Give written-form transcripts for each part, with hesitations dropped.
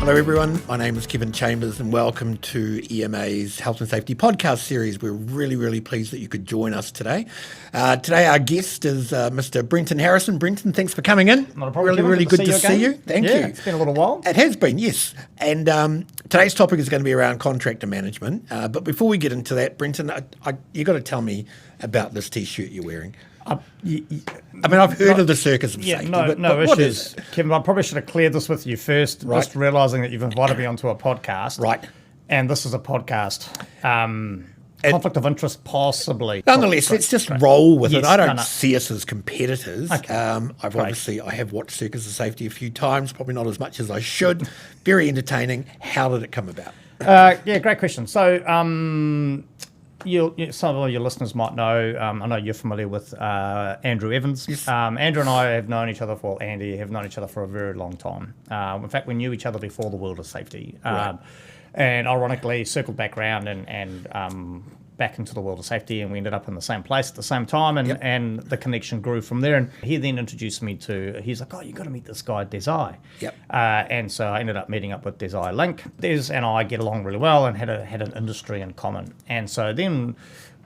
Hello everyone, my name is Kevin Chambers and welcome to EMA's Health and Safety podcast series. We're really pleased that you could join us today. Today our guest is Mr. Brenton Harrison. Brenton, thanks for coming in. Not a problem. Really good to see you. Thank you. It's been a little while. It has been, yes. And today's topic is going to be around contractor management. But before we get into that, Brenton, you got to tell me about this T-shirt you're wearing. I mean, I've heard of the Circus of Safety. No issues. Kevin, I probably should have cleared this with you first, right. Just realising that you've invited me onto a podcast. Right. And this is a podcast. Conflict of interest, possibly. Nonetheless, let's just roll with it. I don't No. see us as competitors. Okay. I have watched Circus of Safety a few times, probably not as much as I should. Very entertaining. How did it come about? Great question. So, some of your listeners might know, I know you're familiar with Andrew Evans. Yes. Andrew and I have known each other Andy have known each other for a very long time. In fact, we knew each other before the world of safety. Right. And ironically, circled back around and back into the world of safety, and we ended up in the same place at the same time, and the connection grew from there. And he then introduced me he's like, oh, you got to meet this guy, Desai. Yep. And so I ended up meeting up with Desai Link. Des and I get along really well and had an industry in common. And so then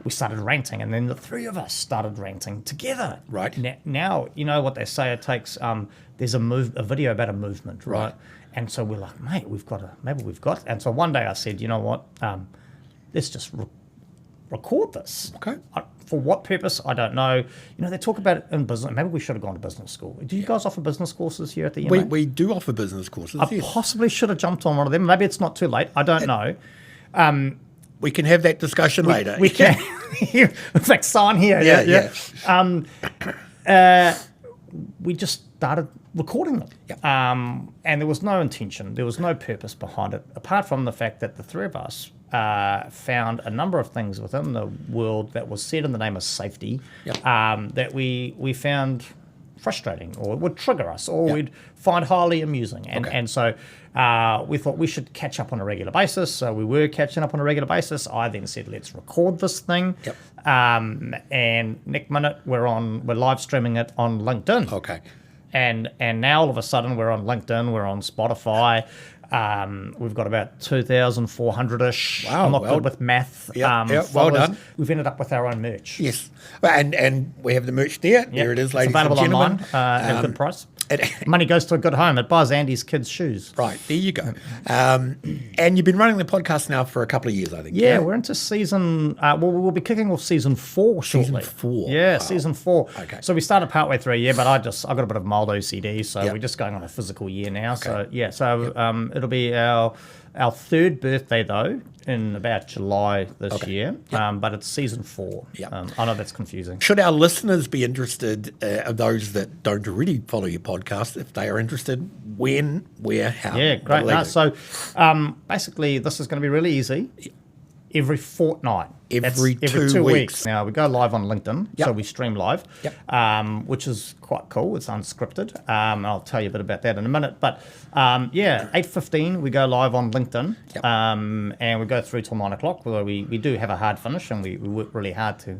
we started ranting, and then the three of us started ranting together. Right. Now, you know what they say, it takes, there's a video about a movement, right? And so we're like, mate, maybe we've got. And so one day I said, you know what, let's just record this. Okay. For what purpose, I don't know. You know, they talk about it in business. Maybe we should have gone to business school. Do you guys offer business courses here at the EMA? We do offer business courses. I possibly should have jumped on one of them. Maybe it's not too late. I don't know. We can have that discussion later. We can. It's like sign here. Yeah. We just started recording them. Yep. And there was no intention. There was no purpose behind it, apart from the fact that the three of us found a number of things within the world that was said in the name of safety that we found frustrating or would trigger us or we'd find highly amusing. And so we thought we should catch up on a regular basis. So we were catching up on a regular basis. I then said, let's record this thing. Yep. And next minute we're live streaming it on LinkedIn. Okay. And now all of a sudden we're on LinkedIn, we're on Spotify. We've got about 2,400-ish. Wow, I'm not good with math. Well done. We've ended up with our own merch. Yes. And we have the merch there. Yep. There it is, ladies and available gentlemen. Online at a good price. Money goes to a good home. It buys Andy's kids' shoes. Right, there you go. And you've been running the podcast now for a couple of years, I think. Yeah, we're into season... we'll be kicking off season 4 shortly. Season 4? Yeah, Wow. Season 4. Okay. So we started partway through a year, but I got a bit of mild OCD, so we're just going on a physical year now. Okay. So it'll be our third birthday, though, in about July this year. But it's season 4. Yeah. I know that's confusing. Should our listeners be interested, those that don't already follow your podcast, if they are interested, when, where, how? Yeah, great. So basically, this is going to be really easy. Every fortnight. Every 2 weeks. Now, we go live on LinkedIn, Yep. so we stream live, which is quite cool. It's unscripted. I'll tell you a bit about that in a minute. But 8:15, we go live on LinkedIn, and we go through till 9 o'clock, where we do have a hard finish, and we work really hard to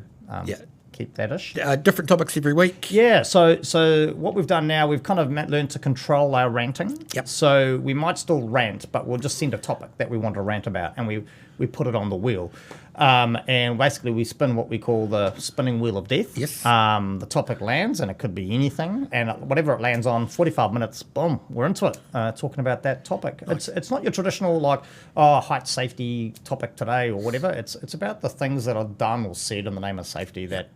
keep that ish. Different topics every week. Yeah, so what we've done now, we've kind of learned to control our ranting. Yep. So we might still rant, but we'll just send a topic that we want to rant about, and we put it on the wheel. And basically we spin what we call the spinning wheel of death. Yes. The topic lands, and it could be anything, and whatever it lands on, 45 minutes, boom, we're into it, talking about that topic. Right. It's not your traditional, height safety topic today or whatever. It's about the things that are done or said in the name of safety that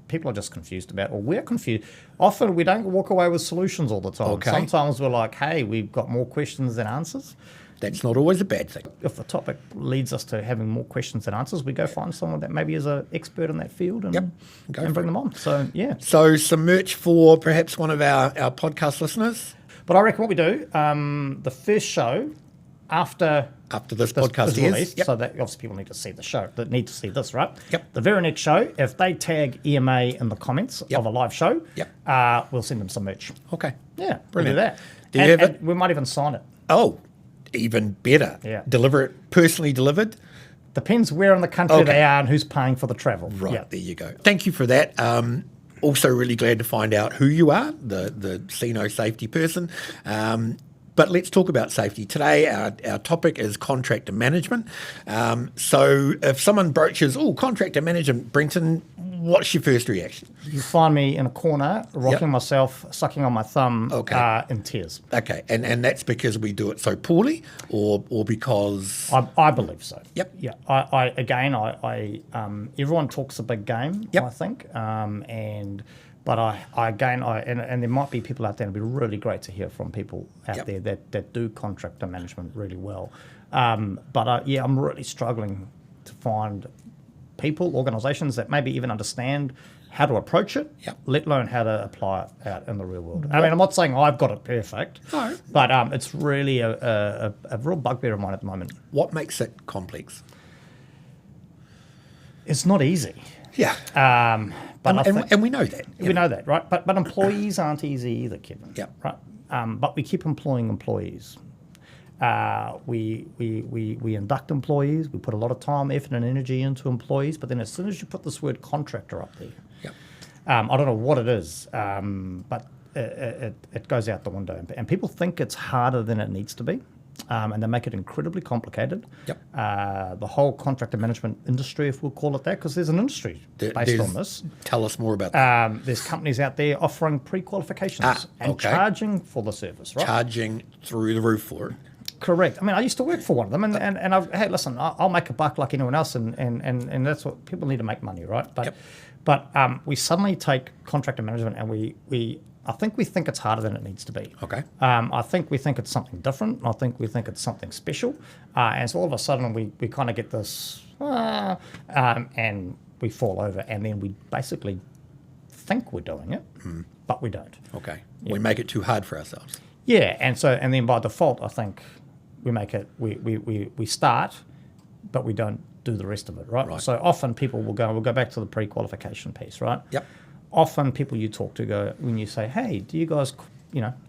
people are just confused about, or we're confused. Often we don't walk away with solutions all the time. Okay. Sometimes we're like, hey, we've got more questions than answers. That's not always a bad thing. If the topic leads us to having more questions than answers, we go find someone that maybe is an expert in that field and bring them on. So, yeah. So some merch for perhaps one of our podcast listeners? But I reckon what we do, the first show after this podcast is released, so that obviously people need to see the show, that need to see this, right? Yep. The very next show, if they tag EMA in the comments of a live show, we'll send them some merch. Okay. Yeah, Brilliant. We'll do that. Do you have it? We might even sign it. Oh, even better. Yeah. Deliver it personally delivered? Depends where in the country they are and who's paying for the travel. Right, there you go. Thank you for that. Also really glad to find out who you are, the CNO safety person. But let's talk about safety. Today, our topic is contractor management. So if someone broaches, contractor management, Brenton, what's your first reaction? You find me in a corner, rocking myself, sucking on my thumb, in tears. Okay, and that's because we do it so poorly, or because I believe so. Yep. Yeah. I everyone talks a big game. Yep. I think. But there might be people out there. It'd be really great to hear from people out there that do contractor management really well. I'm really struggling to find people, organisations that maybe even understand how to approach it, let alone how to apply it out in the real world. I mean, I'm not saying I've got it perfect, but it's really a real bugbear of mine at the moment. What makes it complex? It's not easy. Yeah. And we know that. We know that, right? But employees aren't easy either, Kevin. Yeah. Right. But we keep employing employees. We induct employees. We put a lot of time, effort, and energy into employees. But then as soon as you put this word contractor up there, I don't know what it is, but it goes out the window. And people think it's harder than it needs to be. And they make it incredibly complicated. The whole contractor management industry, if we'll call it that, because there's an industry based on this. Tell us more about that. There's companies out there offering pre-qualifications and charging for the service, right? Charging through the roof for it. Correct. I mean, I used to work for one of them, and hey, listen, I'll make a buck like anyone else, and that's what people need to make money, right? But we suddenly take contractor management and I think we think it's harder than it needs to be. Okay. I think we think it's something different. I think we think it's something special. And so all of a sudden we kind of get this, and we fall over. And then we basically think we're doing it, but we don't. Okay. We make it too hard for ourselves. Yeah. And then by default, I think we make it, we start, but we don't do the rest of it, right? So often people we'll go back to the pre-qualification piece, right? Yep. Often people you talk to go, when you say, hey, do you guys,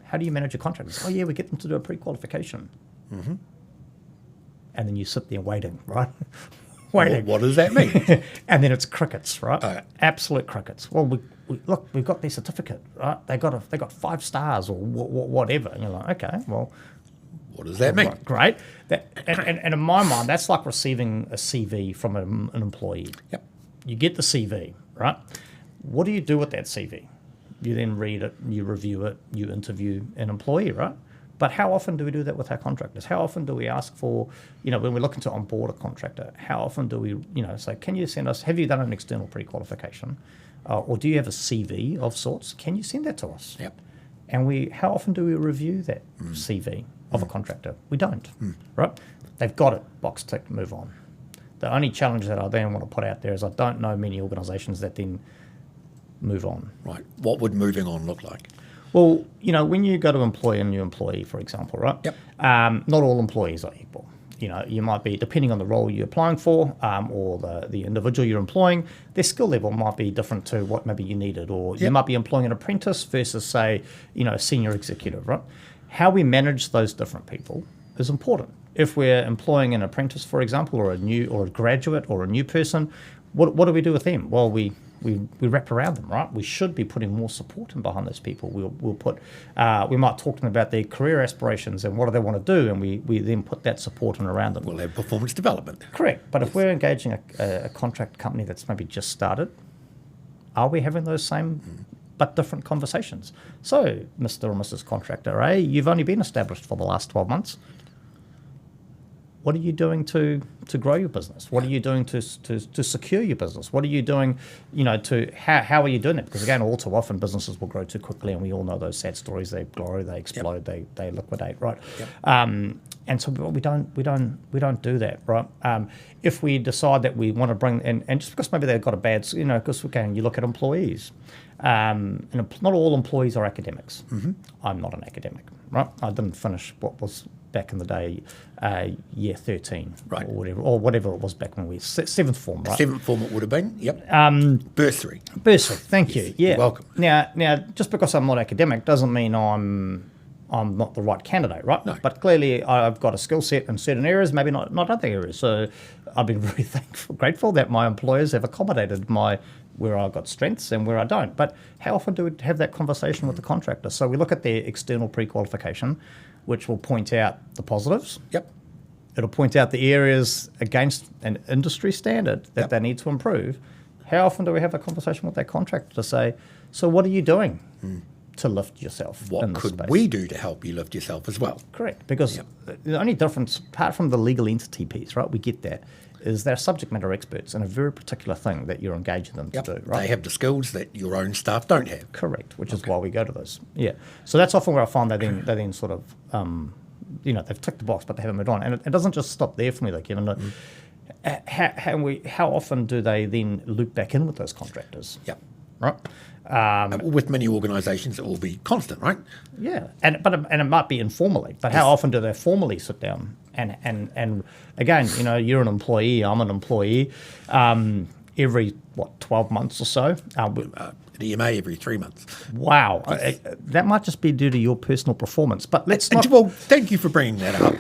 how do you manage your contractors? Oh, yeah, we get them to do a pre-qualification. Mm-hmm. And then you sit there waiting, right? Well, what does that mean? And then it's crickets, right? Absolute crickets. Well, look, we've got their certificate, right? They got 5 stars or whatever. And you're like, okay, well. What does that mean? Great. And in my mind, that's like receiving a CV from an employee. Yep. You get the CV, right? What do you do with that CV? You then read it, you review it, you interview an employee, right? But how often do we do that with our contractors? How often do we ask for, when we're looking to onboard a contractor, how often do we, say, can you send us, have you done an external pre-qualification? Or do you have a CV of sorts? Can you send that to us? Yep. And how often do we review that CV of a contractor? We don't, right? They've got it, box tick, move on. The only challenge that I then want to put out there is I don't know many organisations that then move on. Right. What would moving on look like? Well, when you go to employ a new employee, for example, right? Yep. Not all employees are equal. You might be, depending on the role you're applying for, or the individual you're employing, their skill level might be different to what maybe you needed, or you might be employing an apprentice versus, say, a senior executive, right? How we manage those different people is important. If we're employing an apprentice, for example, or a graduate or a new person, what do we do with them? Well, we wrap around them, right? We should be putting more support in behind those people. We'll put, we might talk to them about their career aspirations and what do they want to do, and we then put that support in around them. We'll have performance development. Correct. But if we're engaging a contract company that's maybe just started, are we having those same but different conversations? So, Mr. or Mrs. Contractor, you've only been established for the last 12 months. What are you doing to grow your business? What are you doing to secure your business? What are you doing, how are you doing it? Because again, all too often businesses will grow too quickly, and we all know those sad stories. They grow, they explode, they liquidate, right? Yep. And so we don't do that, right? If we decide that we want to bring in, and just because maybe they've got a bad, because again, you look at employees, and not all employees are academics. Mm-hmm. I'm not an academic, right? I didn't finish what was back in the day, year 13, right, or whatever it was back when we 7th form, right? 7th form it would have been, yep. Bursary. Thank you. Yeah. You're welcome. Now, just because I'm not academic doesn't mean I'm not the right candidate, right? No. But clearly I've got a skill set in certain areas, maybe not other areas. So I've been very grateful that my employers have accommodated where I've got strengths and where I don't. But how often do we have that conversation with the contractor? So we look at their external pre-qualification. which will point out the positives. Yep. It'll point out the areas against an industry standard that they need to improve. How often do we have a conversation with that contractor to say, so what are you doing to lift yourself? What in this could space? we do to help you lift yourself as well? Correct, because the only difference, apart from the legal entity piece, right, we get that, is they're subject matter experts in a very particular thing that you're engaging them to do, right? They have the skills that your own staff don't have. Correct, which is why we go to those. Yeah, so that's often where I find they then sort of, they've ticked the box, but they haven't moved on. And it doesn't just stop there for me, though, Kevin. How often do they then loop back in with those contractors? Yep. Right. With many organisations, it will be constant, right? Yeah, and it might be informally, but how often do they formally sit down? And again, you're an employee, I'm an employee. Every 12 months or so. The EMA every 3 months. Wow, that might just be due to your personal performance. But let's not. Well, thank you for bringing that up.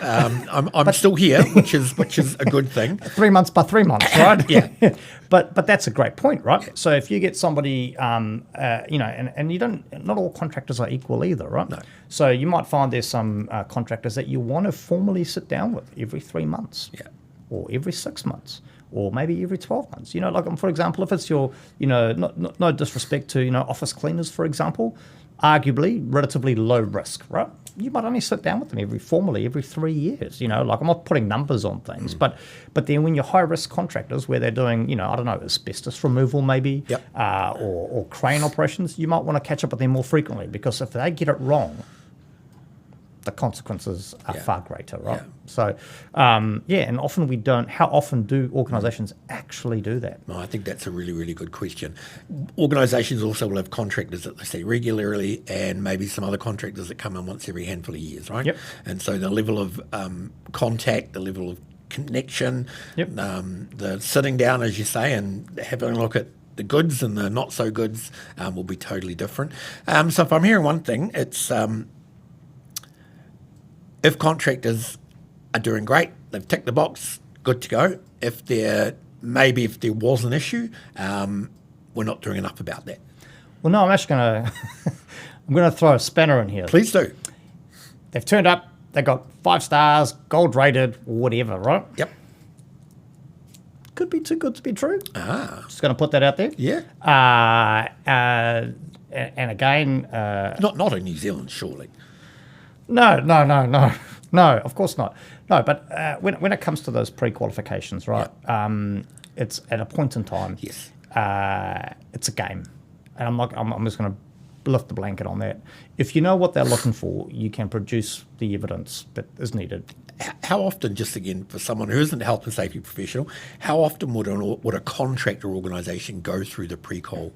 I'm still here, which is a good thing. 3 months by 3 months, right? Yeah. But that's a great point, right? Yeah. So if you get somebody, and you don't, not all contractors are equal either, right? No. So you might find there's some contractors that you want to formally sit down with every 3 months, or every 6 months, or maybe every 12 months. Like, for example, if it's your, no disrespect to, office cleaners, for example, arguably relatively low risk, right? You might only sit down with them formally every 3 years, like I'm not putting numbers on things, but then when you're high risk contractors where they're doing, asbestos removal maybe, or crane operations, you might want to catch up with them more frequently, because if they get it wrong, the consequences are far greater, right? Yeah. So, and often we don't. How often do organisations actually do that? Well, I think that's a really, really good question. Organisations also will have contractors that they see regularly, and maybe some other contractors that come in once every handful of years, right? Yep. And so the level of contact, the level of connection, the sitting down, as you say, and having a look at the goods and the not so goods will be totally different. So if I'm hearing one thing, it's if contractors are doing great, they've ticked the box, good to go. If there was an issue, we're not doing enough about that. Well, no, I'm actually going to throw a spanner in here. Please do. They've turned up, they got 5 stars, gold rated, whatever, right? Yep. Could be too good to be true. Just going to put that out there. Yeah. And again, not in New Zealand, surely. No, of course not. No, but when it comes to those pre-qualifications, right, it's at a point in time. Yes. It's a game. And I'm just going to lift the blanket on that. If you know what they're looking for, you can produce the evidence that is needed. How often, just again, for someone who isn't a health and safety professional, how often would a contractor organisation go through the pre-qual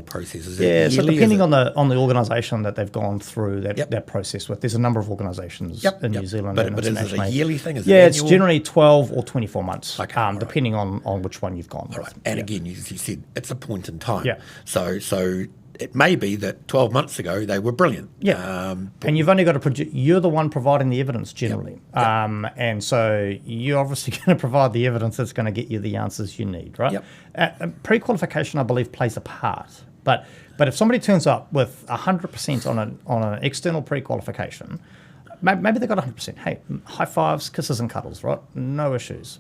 process? Is it so yearly? depending on the organisation that they've gone through that process with, there's a number of organisations in New Zealand. But is it a yearly thing? Is it's generally 12 or 24 months, okay, depending on which one you've gone with. Right. And again, as you said, it's a point in time. Yeah. So it may be that 12 months ago they were brilliant. Yeah. And you've only got to produce, you're the one providing the evidence generally. Yep. And so you're obviously going to provide the evidence that's going to get you the answers you need, right? Yep. Pre-qualification, I believe, plays a part. But if somebody turns up with 100% on an external pre-qualification, maybe they got 100%. Hey, high fives, kisses and cuddles, right? No issues.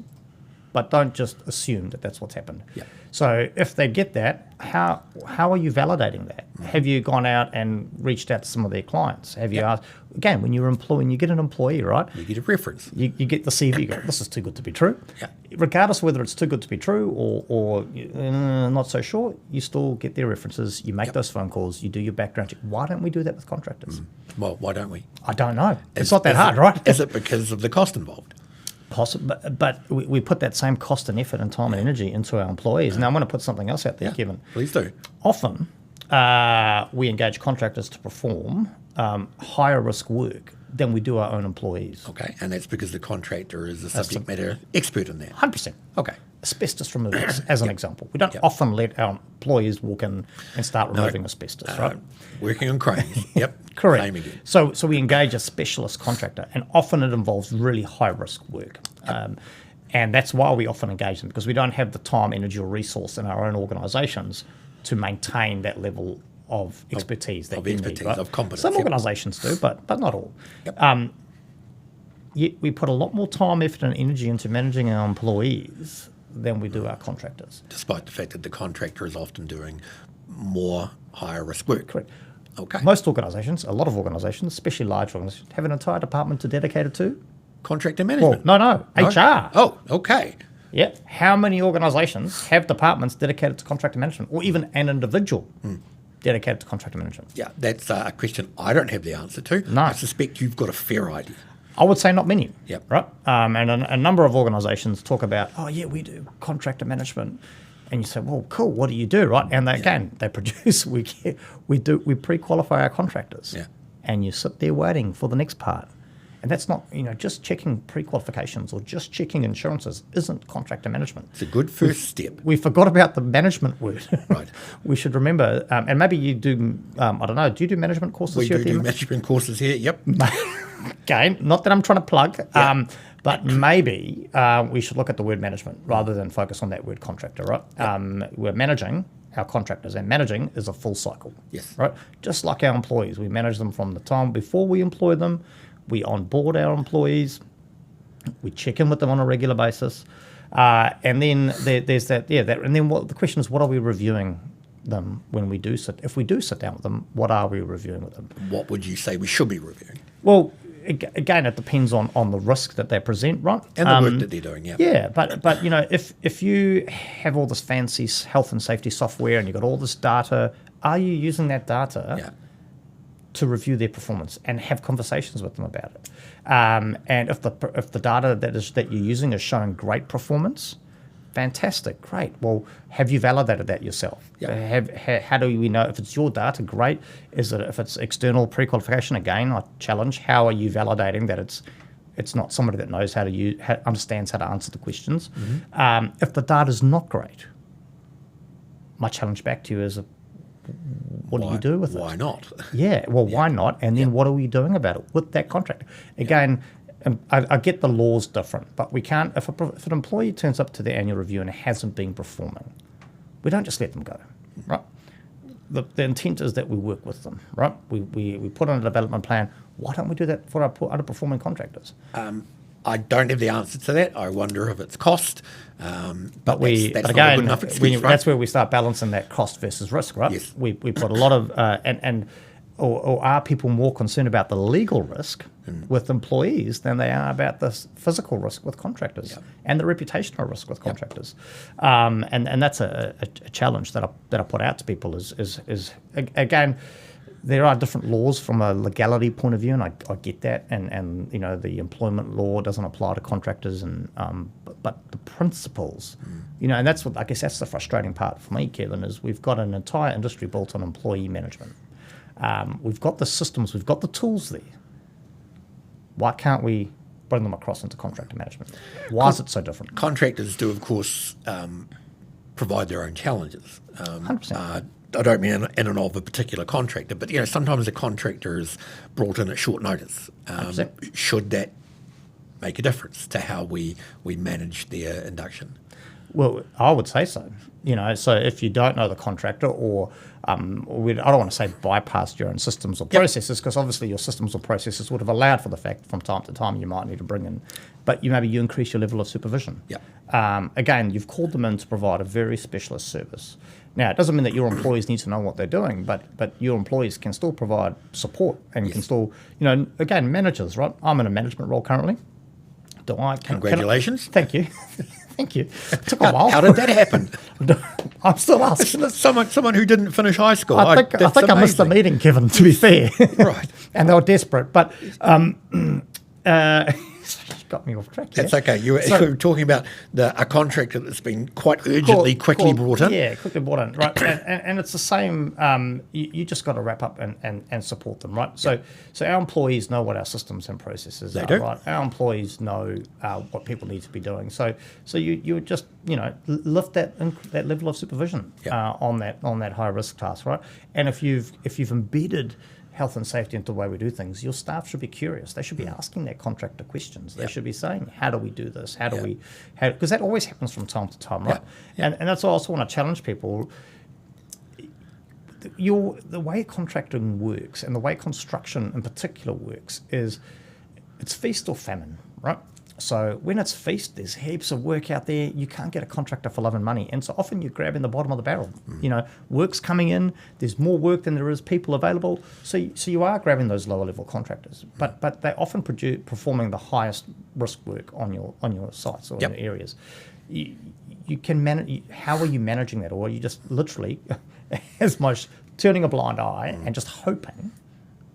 But don't just assume that that's what's happened. Yeah. So if they get that, how are you validating that? Have you gone out and reached out to some of their clients? Have you asked, again, when you're employing, you get an employee, right? You get a reference. You get the CV, you go, this is too good to be true. Yeah. Regardless of whether it's too good to be true or not so sure, you still get their references, you make those phone calls, you do your background check. Why don't we do that with contractors? Well, why don't we? I don't know. It's not that hard, right? Is it because of the cost involved? Possible, but we put that same cost and effort and time and energy into our employees. Now, I'm going to put something else out there, Kevin. Please do. Often, we engage contractors to perform higher risk work than we do our own employees. Okay, and that's because the contractor is a subject matter expert in that. 100%. Okay. Asbestos removals, as an example. We don't often let our employees walk in and start removing asbestos, right? Working on cranes. Yep. Correct. Same again. So we engage a specialist contractor, and often it involves really high risk work. And that's why we often engage them, because we don't have the time, energy, or resource in our own organisations to maintain that level of expertise that you need, right? Of competence. Some organisations do, but not all. Yep. we put a lot more time, effort, and energy into managing our employees than we do our contractors. Despite the fact that the contractor is often doing more higher risk work. Correct. Okay. Most organisations, a lot of organisations, especially large organisations, have an entire department dedicated to Contractor management. no, HR. Oh, okay. Yeah. How many organisations have departments dedicated to contractor management, or even an individual dedicated to contractor management? Yeah, that's a question I don't have the answer to. No. I suspect you've got a fair idea. I would say not many. Yep. Right. And a number of organisations talk about, oh yeah, we do contractor management, and you say, well, cool. What do you do, right? And they produce. We pre-qualify our contractors. Yeah. And you sit there waiting for the next part. And that's not, just checking pre-qualifications or just checking insurances isn't contractor management. It's a good first step. We forgot about the management word. Right. We should remember, and maybe you do, I don't know, do you do management courses We here? do management courses here, yep. Okay, not that I'm trying to plug, but maybe we should look at the word management rather than focus on that word contractor, right? Yep. We're managing our contractors, and managing is a full cycle. Yes. Right? Just like our employees, we manage them from the time before we employ them. We onboard our employees, we check in with them on a regular basis, and then there's that. And then the question is, what are we reviewing them when we do sit? If we do sit down with them, what are we reviewing with them? What would you say we should be reviewing? Well, again, it depends on the risk that they present, right? And the work that they're doing, yeah. Yeah, but if you have all this fancy health and safety software and you've got all this data, are you using that data to review their performance and have conversations with them about it? And if the data that you're using is showing great performance, fantastic, great. Well, have you validated that yourself? Yeah. How do we know if it's your data? Great. If it's external pre-qualification? Again, I challenge. How are you validating that it's not somebody that knows how to understands how to answer the questions? Mm-hmm. If the data is not great, my challenge back to you is, what do you do with it? Why not? Yeah, well, why not? And then what are we doing about it with that contract? Again, I get the law's different, but we can't, if an employee turns up to their annual review and hasn't been performing, we don't just let them go, right? The intent is that we work with them, right? We put on a development plan. Why don't we do that for our underperforming contractors? I don't have the answer to that. I wonder if it's cost. But that's not a good enough excuse, right? That's where we start balancing that cost versus risk, right? Yes. We put a lot of or are people more concerned about the legal risk with employees than they are about the physical risk with contractors and the reputational risk with contractors? And that's a challenge that I put out to people is again, there are different laws from a legality point of view, and I get that, and the employment law doesn't apply to contractors, and but the principles, and that's what I guess that's the frustrating part for me, Kevin, is we've got an entire industry built on employee management. We've got the systems, we've got the tools there. Why can't we bring them across into contractor management? Why is it so different? Contractors do, of course, provide their own challenges. 100%. I don't mean in and of a particular contractor, but sometimes a contractor is brought in at short notice. Should that make a difference to how we manage their induction? Well, I would say so. So if you don't know the contractor, or I don't want to say bypass your own systems or processes, because obviously your systems or processes would have allowed for the fact from time to time you might need to bring in, but maybe you increase your level of supervision. Again, you've called them in to provide a very specialist service. Now, it doesn't mean that your employees need to know what they're doing, but your employees can still provide support and can still, again, managers, right? I'm in a management role currently. Congratulations. Thank you. Thank you. It took a while. How did that happen? I'm still asking. Someone who didn't finish high school. I think I missed the meeting, Kevin, to be fair. Right. And they were desperate. But got me off track here. That's okay. You were talking about a contractor that's been quite urgently, quickly brought in. Yeah, quickly brought in, right. and it's the same, you just got to wrap up and support them, right? So our employees know what our systems and processes are, right? Our employees know what people need to be doing. So you would just, lift that level of supervision on that high risk task, right? And if you've embedded health and safety into the way we do things, your staff should be curious. They should be asking their contractor questions. They should be saying, how do we do this? How do we, because that always happens from time to time, right? And that's why I also want to challenge people. The way contracting works and the way construction in particular works is it's feast or famine. right? So when it's feast, there's heaps of work out there. You can't get a contractor for love and money. And so often you're grabbing the bottom of the barrel. Work's coming in. There's more work than there is people available. So you are grabbing those lower level contractors. But they're often performing the highest risk work on your sites or in your areas. You can manage. How are you managing that? Or are you just literally, as most, turning a blind eye and just hoping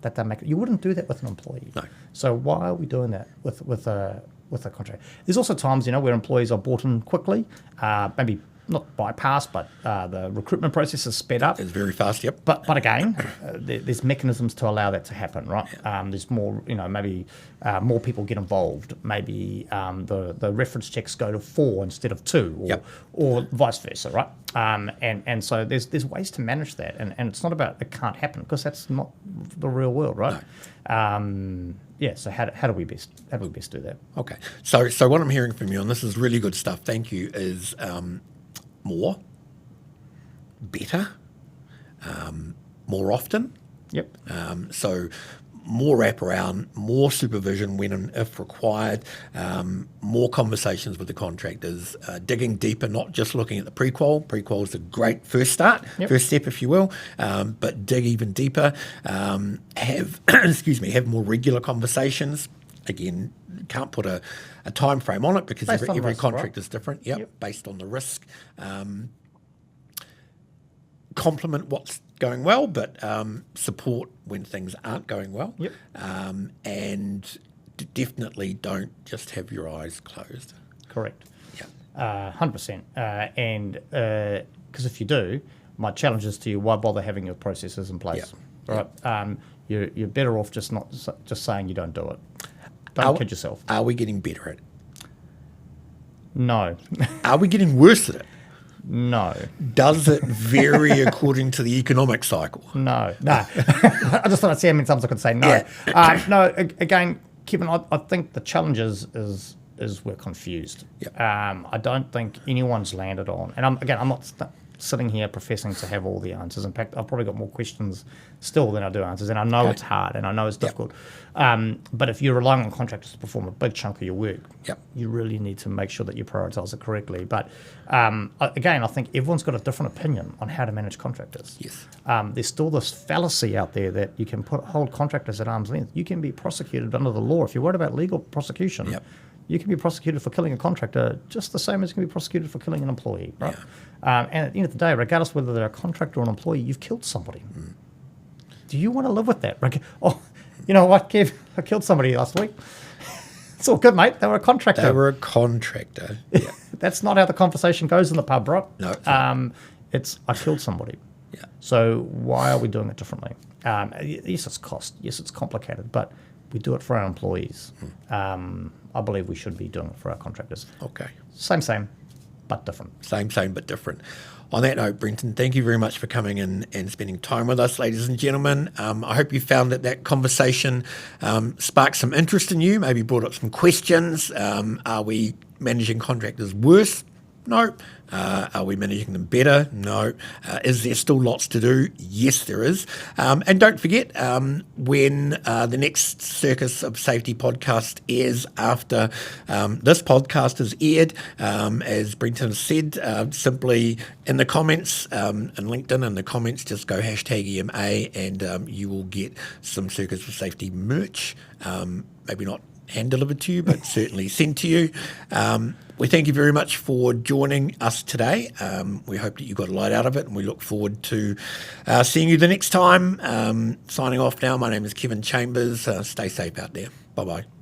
that they make it? You wouldn't do that with an employee. No. So why are we doing that with a contract? There's also times, where employees are brought in quickly, maybe not bypassed, but the recruitment process is sped up. It's very fast, yep. But again, there's mechanisms to allow that to happen, right? There's more, maybe more people get involved. Maybe the reference checks go to 4 instead of 2, or vice versa, right? And so there's ways to manage that, and it's not about it can't happen, because that's not the real world, right? No. So how do we best do that? Okay. So what I'm hearing from you, and this is really good stuff, thank you, is more, better, more often. Yep. So more wraparound, more supervision when and if required, more conversations with the contractors, digging deeper, not just looking at the pre-qual. Pre-qual is a great first step, if you will, but dig even deeper. Have have more regular conversations. Again, can't put a time frame on it, because every contract is different. Based on the risk. Complement what's going well, but support when things aren't going well. And definitely don't just have your eyes closed. Correct. 100%. And because if you do, my challenge is to you: why bother having your processes in place? Right. You're better off just saying you don't do it. Don't kid yourself. Are we getting better at it? No. Are we getting worse at it? No. Does it vary according to the economic cycle? No. I just thought I'd see how many times I could say no. No, again, Kevin, I think the challenge is we're confused. I don't think anyone's landed on, and I'm not sitting here professing to have all the answers. In fact, I've probably got more questions still than I do answers, and I know it's hard, and I know it's difficult. But if you're relying on contractors to perform a big chunk of your work, you really need to make sure that you prioritise it correctly. But again, I think everyone's got a different opinion on how to manage contractors. There's still this fallacy out there that you can hold contractors at arm's length. You can be prosecuted under the law. If you're worried about legal prosecution, you can be prosecuted for killing a contractor just the same as you can be prosecuted for killing an employee, right? And at the end of the day, regardless whether they're a contractor or an employee, you've killed somebody. Do you want to live with that? Oh, you know what, Kev? I killed somebody last week. It's all good, mate. They were a contractor. That's not how the conversation goes in the pub, right? No. It's I killed somebody. So why are we doing it differently? Yes, it's cost. Yes, it's complicated, but we do it for our employees. I believe we should be doing it for our contractors. Okay. Same, but different. Same, but different. On that note, Brenton, thank you very much for coming in and spending time with us, ladies and gentlemen. I hope you found that conversation sparked some interest in you, maybe brought up some questions. Are we managing contractors worse? No. Are we managing them better? No. Is there still lots to do? Yes, there is. And don't forget, when the next Circus of Safety podcast airs after this podcast is aired, as Brenton said, simply in the comments, in LinkedIn, in the comments, just go #EMA and you will get some Circus of Safety merch. Maybe not hand-delivered to you, but certainly sent to you. We thank you very much for joining us today. We hope that you got a lot out of it, and we look forward to seeing you the next time. Signing off now, my name is Kevin Chambers. Stay safe out there. Bye-bye.